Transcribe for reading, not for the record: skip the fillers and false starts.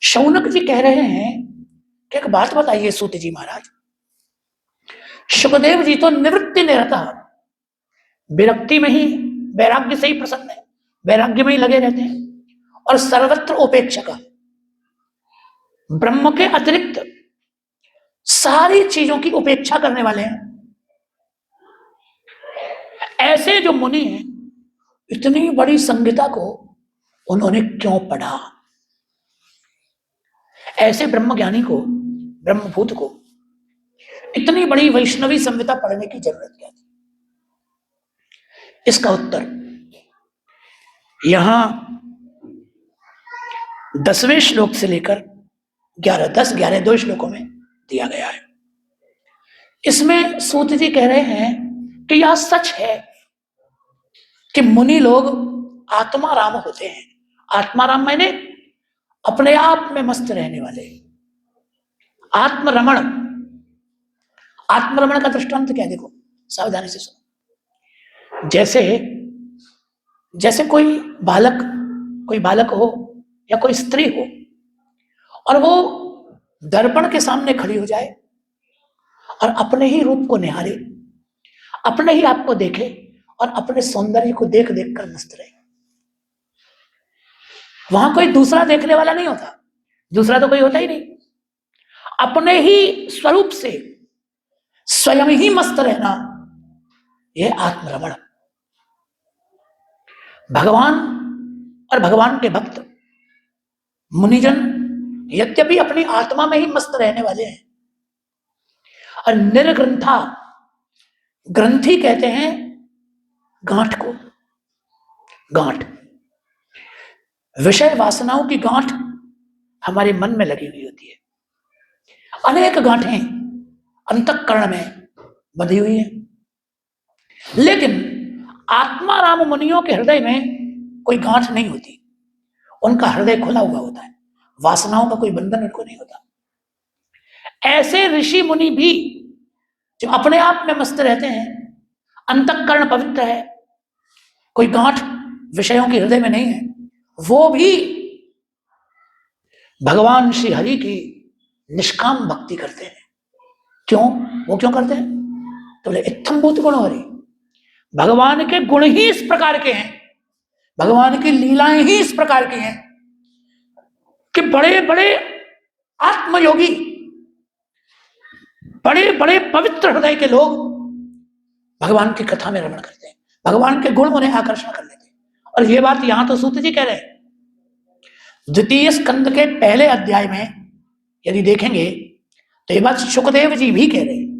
शौनक जी कह रहे हैं कि एक बात बताइए सूत जी महाराज, सुखदेव जी तो निवृत्ति निरता, विरक्ति में ही, वैराग्य से ही प्रसन्न है, वैराग्य में ही लगे रहते हैं, और सर्वत्र उपेक्षक, ब्रह्म के अतिरिक्त सारी चीजों की उपेक्षा करने वाले हैं। ऐसे जो मुनि हैं, इतनी बड़ी संहिता को उन्होंने क्यों पढ़ा? ऐसे ब्रह्मज्ञानी को, ब्रह्मभूत को इतनी बड़ी वैष्णवी संहिता पढ़ने की जरूरत क्या थी? इसका उत्तर यहां 10वें श्लोक से लेकर 11 2 श्लोकों में दिया गया है। इसमें सूत जी कह रहे हैं कि यह सच है कि मुनि लोग आत्माराम होते हैं। आत्माराम माने अपने आप में मस्त रहने वाले, आत्मरमण। आत्मरमण का दृष्टांत क्या? देखो, सावधानी से सुनो। जैसे कोई बालक हो या कोई स्त्री हो, और वो दर्पण के सामने खड़ी हो जाए और अपने ही रूप को निहारे, अपने ही आप को देखे और अपने सौंदर्य को देख देख कर मस्त रहे। वहां कोई दूसरा देखने वाला नहीं होता, दूसरा तो कोई होता ही नहीं। अपने ही स्वरूप से स्वयं ही मस्त रहना, यह आत्मरमण। भगवान और भगवान के भक्त मुनिजन यद्यपि अपनी आत्मा में ही मस्त रहने वाले हैं, और निर्ग्रंथा, ग्रंथि कहते हैं गांठ को, गांठ, विषय वासनाओं की गांठ हमारे मन में लगी हुई होती है। अनेक गांठें अंतःकरण में बंधी हुई है, लेकिन आत्माराम मुनियों के हृदय में कोई गांठ नहीं होती। उनका हृदय खुला हुआ होता है, वासनाओं का कोई बंधन उनको नहीं होता। ऐसे ऋषि मुनि भी जो अपने आप में मस्त रहते हैं, अंतःकरण पवित्र है, कोई गांठ विषयों के हृदय में नहीं है, वो भी भगवान श्री हरि की निष्काम भक्ति करते हैं। क्यों? वो क्यों करते हैं? तो बोले इत्थम्भूत गुण हरि, भगवान के गुण ही इस प्रकार के हैं, भगवान की लीलाएं ही इस प्रकार की हैं कि बड़े बड़े आत्मयोगी, बड़े बड़े पवित्र हृदय के लोग भगवान की कथा में रमण करते हैं, भगवान के गुण उन्हें आकर्षण कर लेते हैं। और ये बात यहां तो सूत जी कह रहे हैं। द्वितीय स्कंद के पहले अध्याय में यदि देखेंगे तो ये बात सुखदेव जी भी कह रहे हैं।